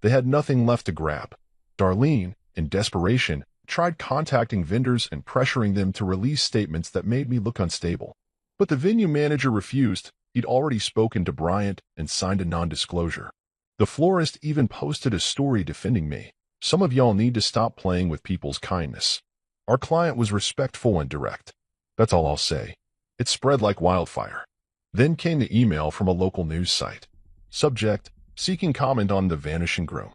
S1: They had nothing left to grab. Darlene, in desperation, tried contacting vendors and pressuring them to release statements that made me look unstable. But the venue manager refused. He'd already spoken to Bryant and signed a non-disclosure. The florist even posted a story defending me. Some of y'all need to stop playing with people's kindness. Our client was respectful and direct. That's all I'll say. It spread like wildfire. Then came the email from a local news site. Subject, seeking comment on the vanishing groom.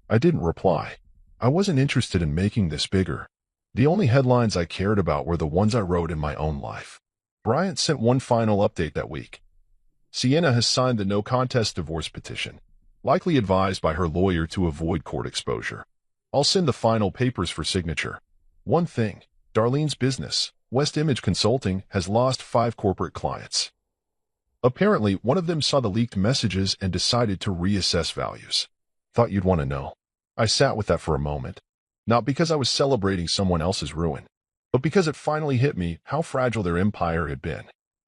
S1: I didn't reply. I wasn't interested in making this bigger. The only headlines I cared about were the ones I wrote in my own life. Bryant sent one final update that week. Sienna has signed the no-contest divorce petition, likely advised by her lawyer to avoid court exposure. I'll send the final papers for signature. One thing, Darlene's business, West Image Consulting, has lost 5 corporate clients. Apparently, one of them saw the leaked messages and decided to reassess values. Thought you'd want to know. I sat with that for a moment. Not because I was celebrating someone else's ruin, but because it finally hit me how fragile their empire had been.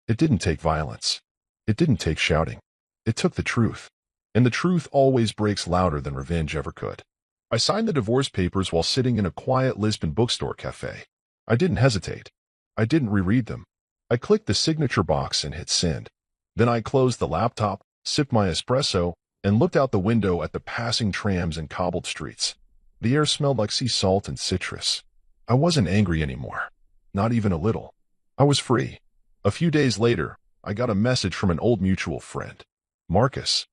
S1: It didn't take violence. It didn't take shouting. It took the truth. And the truth always breaks louder than revenge ever could. I signed the divorce papers while sitting in a quiet Lisbon bookstore cafe. I didn't hesitate. I didn't reread them. I clicked the signature box and hit send. Then I closed the laptop, sipped my espresso, and looked out the window at the passing trams and cobbled streets. The air smelled like sea salt and citrus. I wasn't angry anymore. Not even a little. I was free. A few days later, I got a message from an old mutual friend. Marcus.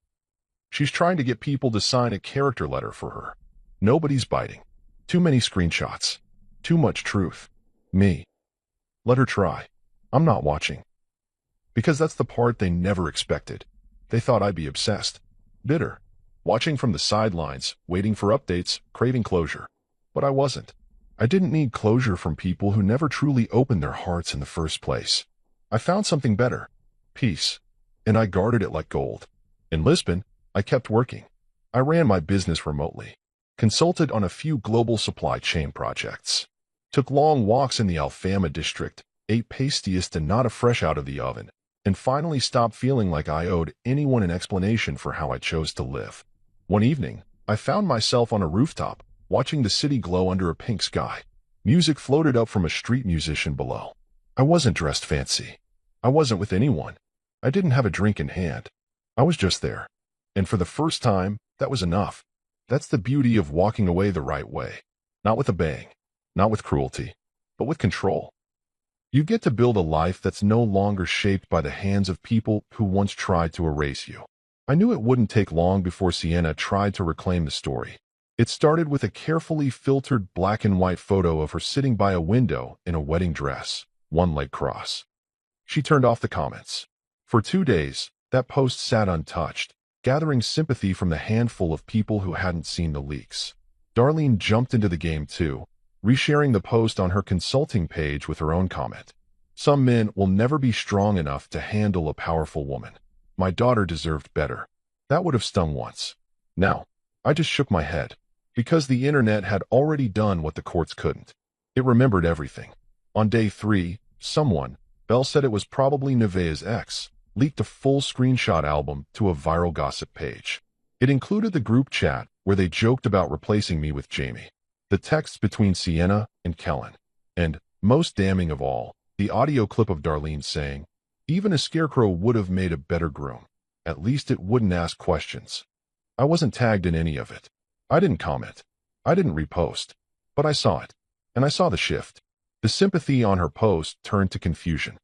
S1: She's trying to get people to sign a character letter for her. Nobody's biting. Too many screenshots. Too much truth. Me. Let her try. I'm not watching. Because that's the part they never expected. They thought I'd be obsessed. Bitter. Watching from the sidelines, waiting for updates, craving closure. But I wasn't. I didn't need closure from people who never truly opened their hearts in the first place. I found something better. Peace. And I guarded it like gold. In Lisbon, I kept working. I ran my business remotely. Consulted on a few global supply chain projects. Took long walks in the Alfama district, ate pastiest and not a fresh out of the oven, and finally stopped feeling like I owed anyone an explanation for how I chose to live. One evening, I found myself on a rooftop, watching the city glow under a pink sky. Music floated up from a street musician below. I wasn't dressed fancy. I wasn't with anyone. I didn't have a drink in hand. I was just there. And for the first time, that was enough. That's the beauty of walking away the right way. Not with a bang, not with cruelty, but with control. You get to build a life that's no longer shaped by the hands of people who once tried to erase you. I knew it wouldn't take long before Sienna tried to reclaim the story. It started with a carefully filtered black and white photo of her sitting by a window in a wedding dress, one leg cross. She turned off the comments. For 2 days, that post sat untouched, gathering sympathy from the handful of people who hadn't seen the leaks. Darlene jumped into the game too, resharing the post on her consulting page with her own comment. Some men will never be strong enough to handle a powerful woman. My daughter deserved better. That would have stung once. Now, I just shook my head, because the internet had already done what the courts couldn't. It remembered everything. On day 3, someone, Belle said it was probably Nevaeh's ex, leaked a full screenshot album to a viral gossip page. It included the group chat where they joked about replacing me with Jamie, the texts between Sienna and Kellen, and, most damning of all, the audio clip of Darlene saying, "Even a scarecrow would have made a better groom. At least it wouldn't ask questions." I wasn't tagged in any of it. I didn't comment. I didn't repost. But I saw it. And I saw the shift. The sympathy on her post turned to confusion.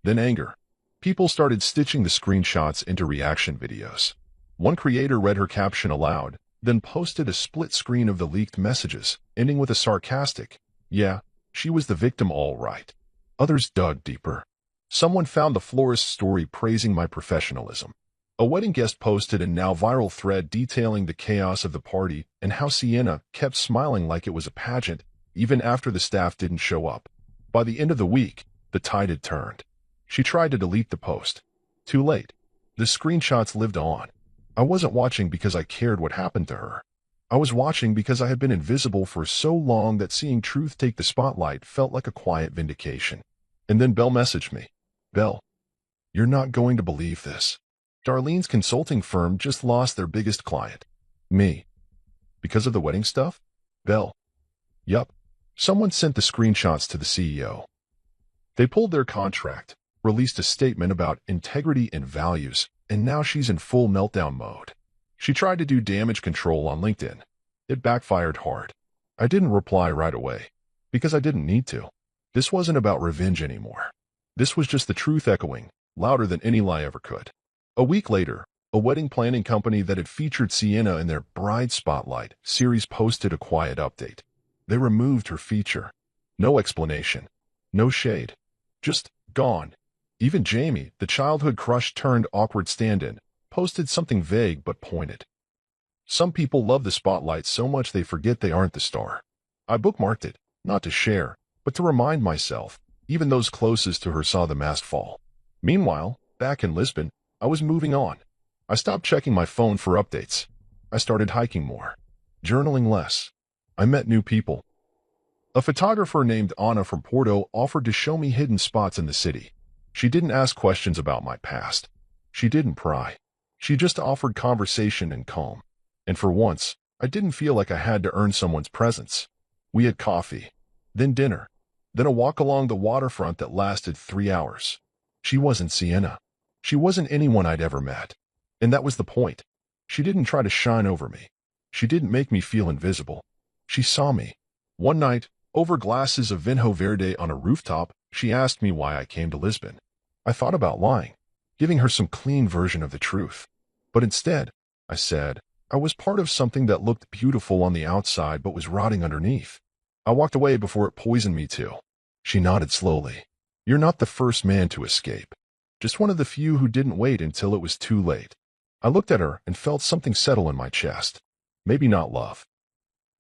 S1: Then anger. People started stitching the screenshots into reaction videos. One creator read her caption aloud, then posted a split screen of the leaked messages, ending with a sarcastic, "Yeah, she was the victim all right." Others dug deeper. Someone found the florist's story praising my professionalism. A wedding guest posted a now viral thread detailing the chaos of the party and how Sienna kept smiling like it was a pageant, even after the staff didn't show up. By the end of the week, the tide had turned. She tried to delete the post. Too late. The screenshots lived on. I wasn't watching because I cared what happened to her. I was watching because I had been invisible for so long that seeing truth take the spotlight felt like a quiet vindication. And then Belle messaged me. "Belle, you're not going to believe this. Darlene's consulting firm just lost their biggest client. Me. Because of the wedding stuff? Belle." Yup. Someone sent the screenshots to the CEO. They pulled their contract, released a statement about integrity and values, and now she's in full meltdown mode. She tried to do damage control on LinkedIn. It backfired hard. I didn't reply right away, because I didn't need to. This wasn't about revenge anymore. This was just the truth echoing, louder than any lie ever could. A week later, a wedding planning company that had featured Sienna in their Bride Spotlight series posted a quiet update. They removed her feature. No explanation. No shade. Just gone. Even Jamie, the childhood crush turned awkward stand-in, posted something vague but pointed. Some people love the spotlight so much they forget they aren't the star. I bookmarked it, not to share, but to remind myself. Even those closest to her saw the mask fall. Meanwhile, back in Lisbon, I was moving on. I stopped checking my phone for updates. I started hiking more, journaling less. I met new people. A photographer named Anna from Porto offered to show me hidden spots in the city. She didn't ask questions about my past. She didn't pry. She just offered conversation and calm. And for once, I didn't feel like I had to earn someone's presence. We had coffee, then dinner, then a walk along the waterfront that lasted 3 hours. She wasn't Sienna. She wasn't anyone I'd ever met. And that was the point. She didn't try to shine over me. She didn't make me feel invisible. She saw me. One night, over glasses of Vinho Verde on a rooftop, she asked me why I came to Lisbon. I thought about lying, giving her some clean version of the truth. But instead, I said, I was part of something that looked beautiful on the outside but was rotting underneath. I walked away before it poisoned me too. She nodded slowly. You're not the first man to escape. Just one of the few who didn't wait until it was too late. I looked at her and felt something settle in my chest. Maybe not love,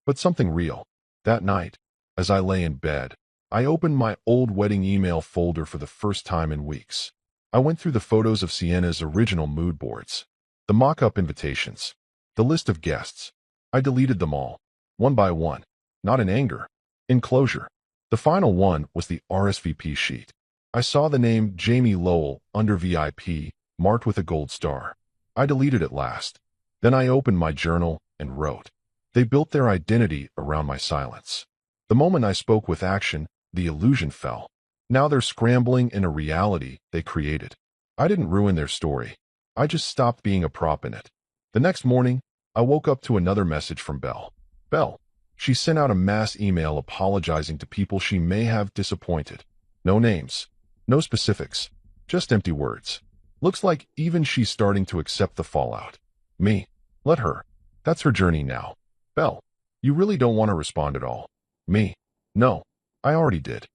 S1: but something real. That night, as I lay in bed, I opened my old wedding email folder for the first time in weeks. I went through the photos of Sienna's original mood boards, the mock-up invitations, the list of guests. I deleted them all, one by one, not in anger, in closure. The final one was the RSVP sheet. I saw the name Jamie Lowell under VIP, marked with a gold star. I deleted it last. Then I opened my journal and wrote. They built their identity around my silence. The moment I spoke with action, the illusion fell. Now they're scrambling in a reality they created. I didn't ruin their story. I just stopped being a prop in it. The next morning, I woke up to another message from Belle. Belle. She sent out a mass email apologizing to people she may have disappointed. No names. No specifics. Just empty words. Looks like even she's starting to accept the fallout. Me. Let her. That's her journey now. Belle. You really don't want to respond at all. Me. No. I already did.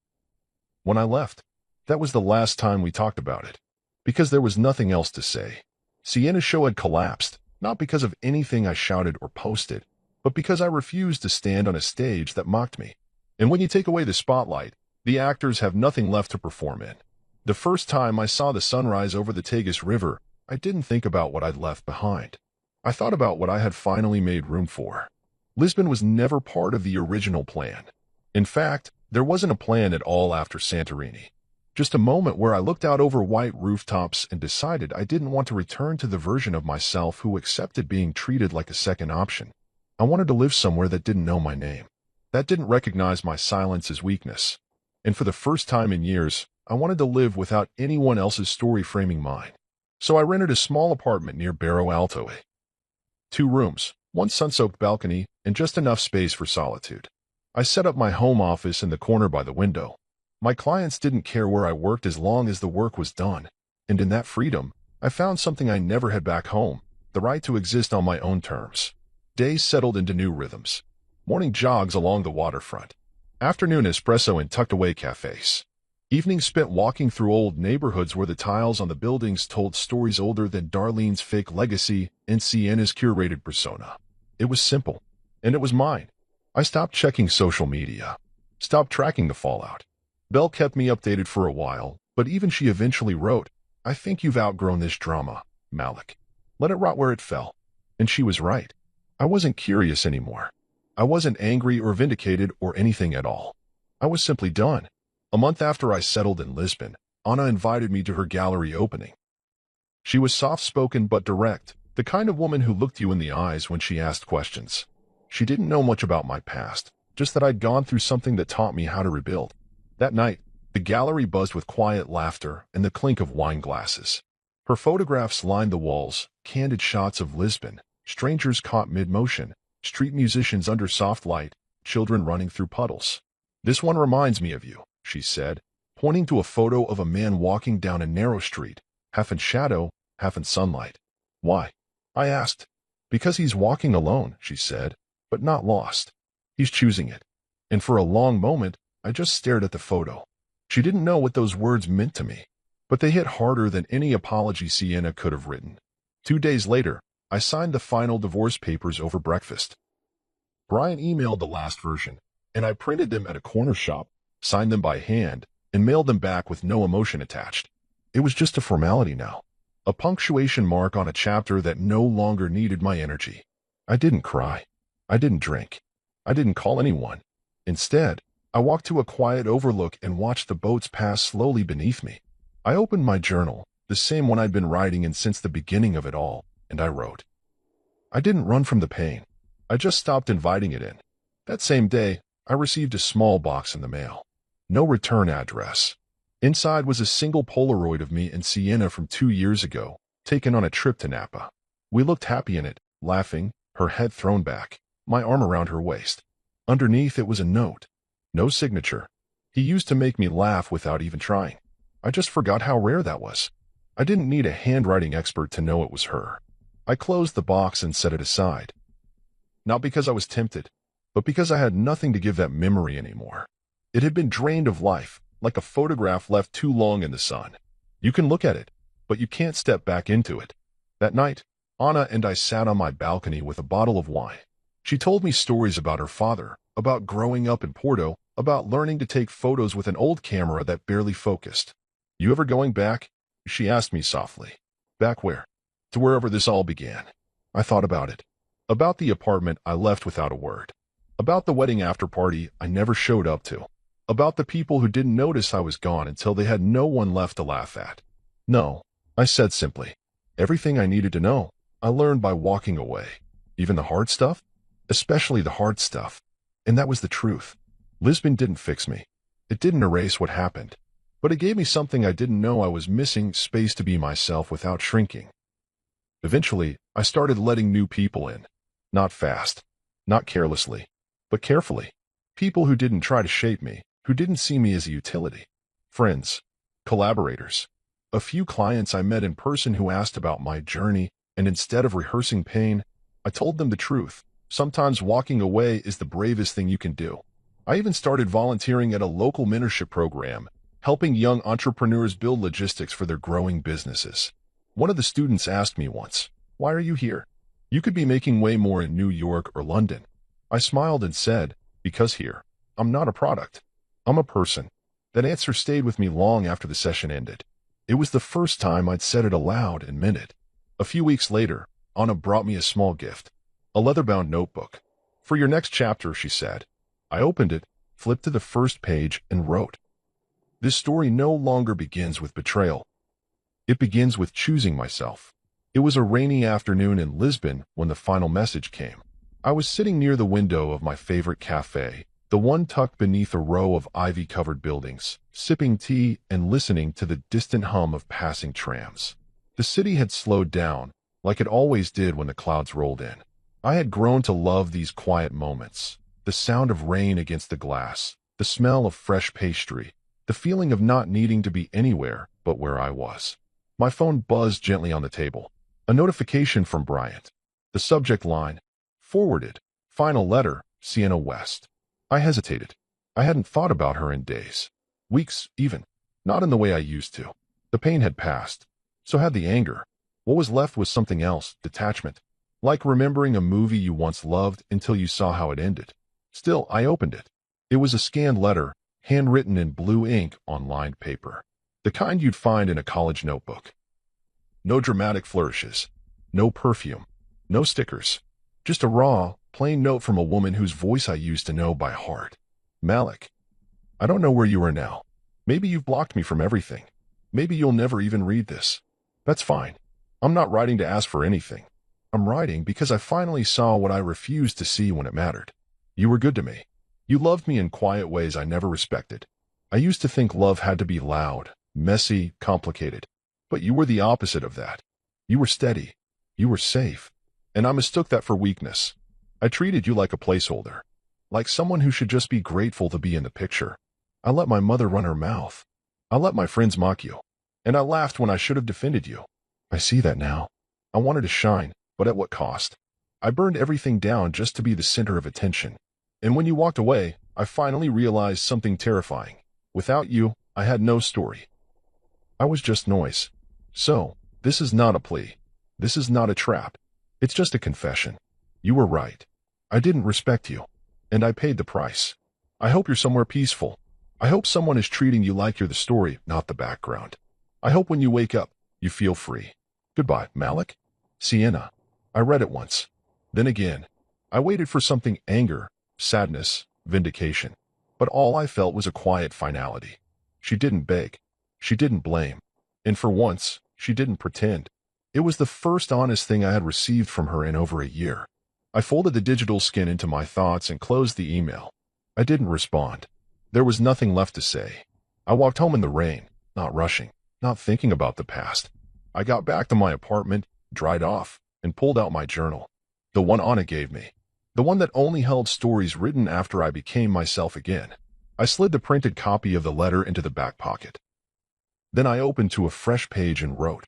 S1: When I left, that was the last time we talked about it. Because there was nothing else to say. Sienna's show had collapsed, not because of anything I shouted or posted, but because I refused to stand on a stage that mocked me. And when you take away the spotlight, the actors have nothing left to perform in. The first time I saw the sunrise over the Tagus River, I didn't think about what I'd left behind. I thought about what I had finally made room for. Lisbon was never part of the original plan. In fact, there wasn't a plan at all after Santorini. Just a moment where I looked out over white rooftops and decided I didn't want to return to the version of myself who accepted being treated like a second option. I wanted to live somewhere that didn't know my name, that didn't recognize my silence as weakness. And for the first time in years, I wanted to live without anyone else's story framing mine. So I rented a small apartment near Barro Alto. 2 rooms, 1 sun-soaked balcony, and just enough space for solitude. I set up my home office in the corner by the window. My clients didn't care where I worked as long as the work was done. And in that freedom, I found something I never had back home, the right to exist on my own terms. Days settled into new rhythms. Morning jogs along the waterfront. Afternoon espresso in tucked-away cafes. Evenings spent walking through old neighborhoods where the tiles on the buildings told stories older than Darlene's fake legacy and Sienna's curated persona. It was simple, and it was mine. I stopped checking social media. Stopped tracking the fallout. Belle kept me updated for a while, but even she eventually wrote, "I think you've outgrown this drama, Malik. Let it rot where it fell." And she was right. I wasn't curious anymore. I wasn't angry or vindicated or anything at all. I was simply done. A month after I settled in Lisbon, Anna invited me to her gallery opening. She was soft-spoken but direct, the kind of woman who looked you in the eyes when she asked questions. She didn't know much about my past, just that I'd gone through something that taught me how to rebuild. That night, the gallery buzzed with quiet laughter and the clink of wine glasses. Her photographs lined the walls, candid shots of Lisbon, strangers caught mid-motion, street musicians under soft light, children running through puddles. "This one reminds me of you," she said, pointing to a photo of a man walking down a narrow street, half in shadow, half in sunlight. "Why?" I asked. "Because he's walking alone," she said, "but not lost. He's choosing it." And for a long moment, I just stared at the photo. She didn't know what those words meant to me, but they hit harder than any apology Sienna could have written. 2 days later, I signed the final divorce papers over breakfast. Brian emailed the last version, and I printed them at a corner shop, signed them by hand, and mailed them back with no emotion attached. It was just a formality now, a punctuation mark on a chapter that no longer needed my energy. I didn't cry. I didn't drink. I didn't call anyone. Instead, I walked to a quiet overlook and watched the boats pass slowly beneath me. I opened my journal, the same one I'd been writing in since the beginning of it all, and I wrote. I didn't run from the pain. I just stopped inviting it in. That same day, I received a small box in the mail. No return address. Inside was a single Polaroid of me and Sienna from 2 years ago, taken on a trip to Napa. We looked happy in it, laughing, her head thrown back, my arm around her waist. Underneath it was a note. No signature. He used to make me laugh without even trying. I just forgot how rare that was. I didn't need a handwriting expert to know it was her. I closed the box and set it aside. Not because I was tempted, but because I had nothing to give that memory anymore. It had been drained of life, like a photograph left too long in the sun. You can look at it, but you can't step back into it. That night, Anna and I sat on my balcony with a bottle of wine. She told me stories about her father, about growing up in Porto, about learning to take photos with an old camera that barely focused. "You ever going back?" she asked me softly. "Back where?" "To wherever this all began." I thought about it. About the apartment I left without a word. About the wedding after-party I never showed up to. About the people who didn't notice I was gone until they had no one left to laugh at. "No," I said simply. "Everything I needed to know, I learned by walking away. Even the hard stuff? Especially the hard stuff." And that was the truth. Lisbon didn't fix me. It didn't erase what happened. But it gave me something I didn't know I was missing, space to be myself without shrinking. Eventually, I started letting new people in. Not fast, not carelessly, but carefully. People who didn't try to shape me, who didn't see me as a utility. Friends, collaborators, a few clients I met in person who asked about my journey, and instead of rehearsing pain, I told them the truth. Sometimes walking away is the bravest thing you can do. I even started volunteering at a local mentorship program, helping young entrepreneurs build logistics for their growing businesses. One of the students asked me once, "Why are you here? You could be making way more in New York or London." I smiled and said, "Because here, I'm not a product. I'm a person." That answer stayed with me long after the session ended. It was the first time I'd said it aloud and meant it. A few weeks later, Anna brought me a small gift, a leather-bound notebook. "For your next chapter," she said. I opened it, flipped to the first page, and wrote, "This story no longer begins with betrayal. It begins with choosing myself." It was a rainy afternoon in Lisbon when the final message came. I was sitting near the window of my favorite cafe, the one tucked beneath a row of ivy-covered buildings, sipping tea and listening to the distant hum of passing trams. The city had slowed down, like it always did when the clouds rolled in. I had grown to love these quiet moments. The sound of rain against the glass, the smell of fresh pastry, the feeling of not needing to be anywhere but where I was. My phone buzzed gently on the table. A notification from Bryant. The subject line, "Forwarded. Final letter, Sienna West." I hesitated. I hadn't thought about her in days. Weeks, even. Not in the way I used to. The pain had passed. So had the anger. What was left was something else, detachment. Like remembering a movie you once loved until you saw how it ended. Still, I opened it. It was a scanned letter, handwritten in blue ink on lined paper. The kind you'd find in a college notebook. No dramatic flourishes. No perfume. No stickers. Just a raw, plain note from a woman whose voice I used to know by heart. "Malik, I don't know where you are now. Maybe you've blocked me from everything. Maybe you'll never even read this. That's fine. I'm not writing to ask for anything. I'm writing because I finally saw what I refused to see when it mattered. You were good to me. You loved me in quiet ways I never respected. I used to think love had to be loud, messy, complicated. But you were the opposite of that. You were steady. You were safe. And I mistook that for weakness. I treated you like a placeholder. Like someone who should just be grateful to be in the picture. I let my mother run her mouth. I let my friends mock you. And I laughed when I should have defended you. I see that now. I wanted to shine, but at what cost? I burned everything down just to be the center of attention. And when you walked away, I finally realized something terrifying. Without you, I had no story. I was just noise. So, this is not a plea. This is not a trap. It's just a confession. You were right. I didn't respect you. And I paid the price. I hope you're somewhere peaceful. I hope someone is treating you like you're the story, not the background. I hope when you wake up, you feel free. Goodbye, Malik. Sienna. I read it once. Then again. I waited for something: anger, sadness, vindication. But all I felt was a quiet finality. She didn't beg. She didn't blame. And for once, she didn't pretend. It was the first honest thing I had received from her in over a year. I folded the digital skin into my thoughts and closed the email. I didn't respond. There was nothing left to say. I walked home in the rain, not rushing, not thinking about the past. I got back to my apartment, dried off, and pulled out my journal. The one Anna gave me. The one that only held stories written after I became myself again. I slid the printed copy of the letter into the back pocket. Then I opened to a fresh page and wrote,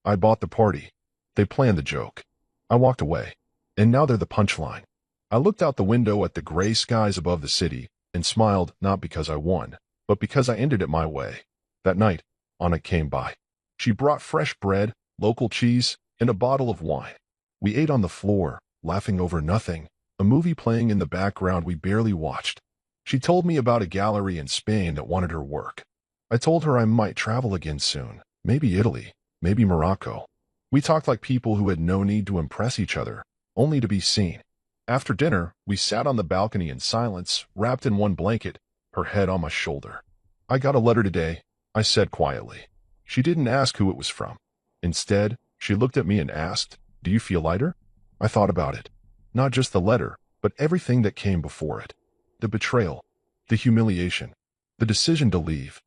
S1: "I bought the party. They planned the joke. I walked away. And now they're the punchline." I looked out the window at the gray skies above the city and smiled, not because I won, but because I ended it my way. That night, Anna came by. She brought fresh bread, local cheese, and a bottle of wine. We ate on the floor, laughing over nothing, a movie playing in the background we barely watched. She told me about a gallery in Spain that wanted her work. I told her I might travel again soon, maybe Italy, maybe Morocco. We talked like people who had no need to impress each other, only to be seen. After dinner, we sat on the balcony in silence, wrapped in one blanket, her head on my shoulder. "I got a letter today," I said quietly. She didn't ask who it was from. Instead, she looked at me and asked, "Do you feel lighter?" I thought about it. Not just the letter, but everything that came before it. The betrayal, the humiliation, the decision to leave,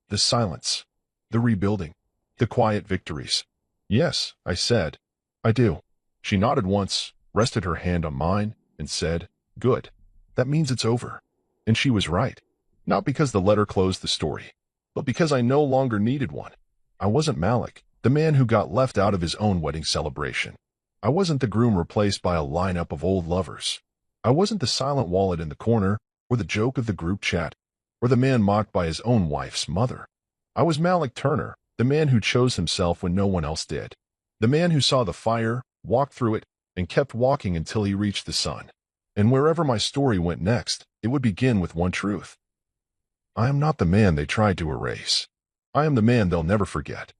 S1: the silence, the rebuilding, the quiet victories. "Yes," I said. "I do." She nodded once, rested her hand on mine, and said, "Good. That means it's over." And she was right. Not because the letter closed the story, but because I no longer needed one. I wasn't Malik, the man who got left out of his own wedding celebration. I wasn't the groom replaced by a lineup of old lovers. I wasn't the silent wallet in the corner, or the joke of the group chat, or the man mocked by his own wife's mother. I was Malik Turner, the man who chose himself when no one else did. The man who saw the fire, walked through it, and kept walking until he reached the sun. And wherever my story went next, it would begin with one truth. I am not the man they tried to erase. I am the man they'll never forget.